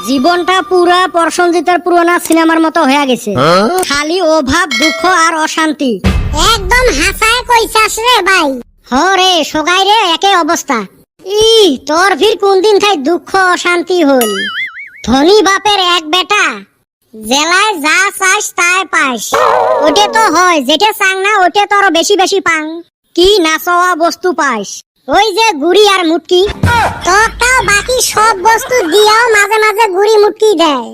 জীবনটা পুরা প্রসেনজিতের পুরোনো সিনেমার মতো হয়ে গেছে। খালি অভাব, দুঃখ আর অশান্তি। একদম হাসায় কইছাস রে ভাই। হরে সগাই রে একই অবস্থা। তোর ফির কোন দিন খাই দুঃখ অশান্তি হল। ধনী বাপের এক বেটা, জেলায় যা চাস তাই পাস। ওটে তো হয়, যেটা চাং না ওটে তো আরো বেশি বেশি পাং। কি নাচওয়া বস্তু পাস, ওই যে গুড়ি আর মুটকি। তোরটাও বাকি সব বস্তু দিয়াও মাঝে মাঝে গুড়ি মুটকি দেয়।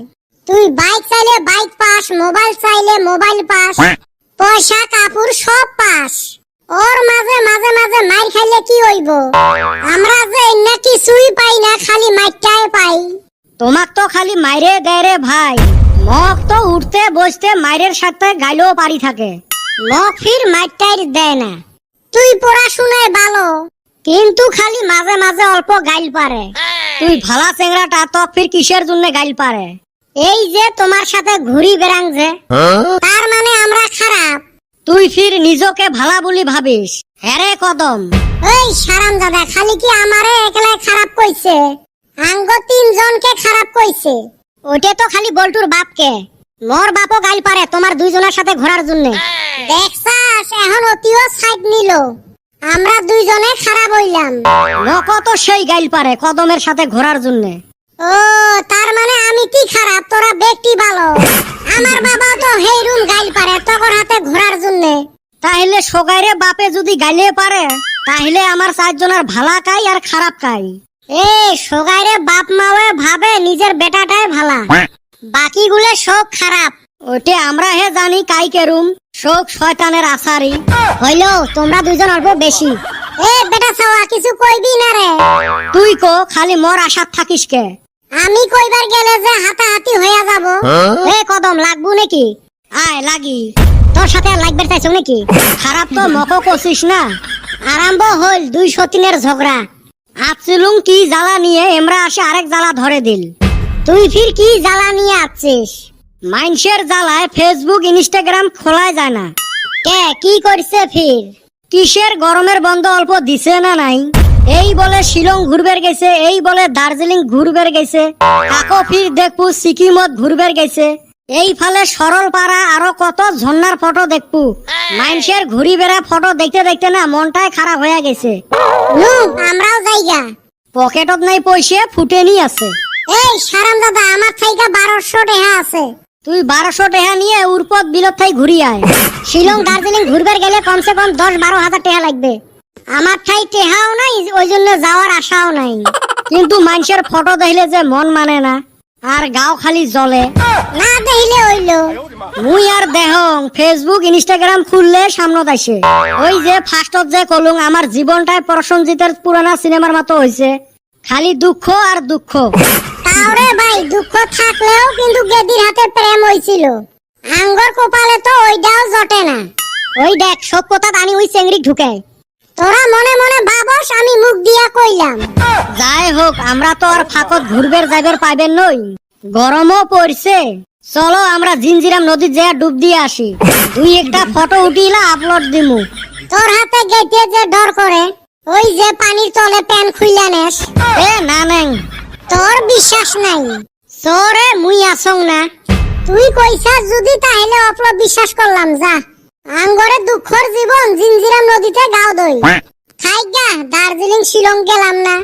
তুই বাইক চাইলে বাইক পাস, মোবাইল চাইলে মোবাইল পাস, পয়সা কাপড় সব পাস। ওর মাঝে মাঝে মাঝে মাইর খাইলে কি হইব? আমরা যে না কিছুই পাই না, খালি মাইরটাই পাই। তোমাক তো খালি মাইরে দেয় রে ভাই। মক তো উঠতে বসতে মাইরের সাথে গাইলেও পারি থাকে, মক ফির মাইরটাই দেয় না। তুই পড়াশোনায় ভালো, কিন্তু খালি মাঝে মাঝে অল্প গাইল পারে। তুই ভালা চেংড়াটা তো ফির কিসের জন্য গাইল পারে? এই যে তোমার সাথে ঘুরি বেড়াং যে, তার মানে আমরা খারাপ? তুই ফির নিজকে ভালা বলি ভাবিস? হ্যারে কদম, এই সারাম দাদা খালি কি আমারে একলাই খারাপ কইছে? আঙ্গ তিনজনকে খারাপ কইছে। ওইটা তো খালি বল্টুর বাপকে। মোর বাপও গাইল পারে তোমার দুইজনের সাথে ঘোরার জন্য। দেখছাস এখন অতিও সাইড নিল, আমরা দুইজনে খারাপ হইলাম। মক তো সেই গাইল পারে কদমের সাথে ঘোরার জন্য। ও তার মানে আমি কি খারাপ, তোরা ব্যক্তি ভালো। আমার বাবা তো হেরুম গাইল পারে তখন হাতে ঘোরার জন্য। তাহলে সগাইরে বাপে যদি গাইলে পারে, তাহলে আমার চারজনের ভালা কাই আর খারাপ কাই? এ সগাইরে বাপ মাওয়ে ভাবে নিজের বেটাটাই ভালা, বাকিগুলো সব খারাপ। ওইটা আমরা হে জানি কাই কেরুম, শোক শয়তানের আসারি। হইলো তোমরা দুইজন অল্প বেশি। এ বেটা ছাওয়া কিছু কইবি না রে? তুই কো, খালি মোর আশাত থাকিস কে? আমি কইবার গেলে যে হাতাহাতি হইয়া যাব। এ কদম লাগবো নাকি? আয় লাগি। তোর সাথে আর লাগবে চাইছো নাকি? খারাপ তো মকো কছিস না। আরম্ভ হইল 203 এর ঝগড়া। আছিলুম কি জ্বালা নিয়ে, এমরা আসে আরেক জ্বালা ধরে দিল। তুই ফির কি জ্বালা নিয়ে আসছিস? মাইনসের জ্বালায় ফেসবুক ইনস্টাগ্রাম খোলাই যায় না। কে কি করছে ফির? কিসের গরমের বন্ধ অল্প দিছে না নাই? এই বলে শিলং ঘুরবের গেছে, এই বলে দার্জিলিং ঘুরবের গেছে, কাকো ফির দেখবো সিকিমত ঘুরবের গেছে। এই ফালে সরল পাড়া আরো কত ঝর্ণার ফটো দেখবো। মাইনসের ঘুরি বেড়া ফটো দেখতে দেখতে না মনটাই খারাপ হয়ে গেছে। নু আমরাও যাইগা। পকেটত নাই পয়সা, ফুটেনি আছে। এই সারাম দাদা আমার থাইকা 1200 টাকা আছে। তুই 1200 টাকা নিয়ে উরপত বিলত থাই ঘুরি আয়। শিলং দার্জিলিং ঘুরবার গেলে কমসে কম 10-12 হাজার টাকা লাগবে। আমার ঠাই টেহাও নাই, ওই জন্য যাওয়ার আশাও নাই। কিন্তু মানুষের ফটো দেখলে যে মন মানে না, আর গাও খালি জ্বলে। না দেখিলে হইলো। মুই আর দেহং ফেসবুক ইনস্টাগ্রাম খুললে সামনত আসে। ওই যে ফার্স্টত যে কলুং আমার জীবনটাই প্রসেনজিতের পুরানা সিনেমার মতো হইছে, খালি দুঃখ আর দুঃখ। তাওরে ভাই দুঃখ থাকলেও কিন্তু গেদির হাতে প্রেম হইছিল। আঙ্গর কপালে তো ওইটাও জটে না। ওই দেখ সব কথা আনি ওই চেংড়ি ঢুকে। তোরা মনে মনে ভাবস আমি মুখ দিয়া কইলাম। যাই হোক, আমরা তো আর ফাঁকত ঘুরবের যাইবার পাইবেন নই। গরমও পড়ছে, চলো আমরা জিঞ্জিরাম নদীর যেয়ে ডুব দিয়ে আসি। দুই একটা ফটো উঠিলা আপলোড দিমু। তোর হাতে গেটে যে ডর করে, ওই যে পানির তলে প্যান খুইলা নেস। এ না নেং, তোর বিশ্বাস নাই। সরে মুই আসং না। তুই কইছাস যদি তাহলে অপলো বিশ্বাস করলাম। যা আঙ্গরে দুঃখর জীবন জিঞ্জিরাম নদীতে গাও দই খাইগা। দার্জিলিং শিলং গেলাম না।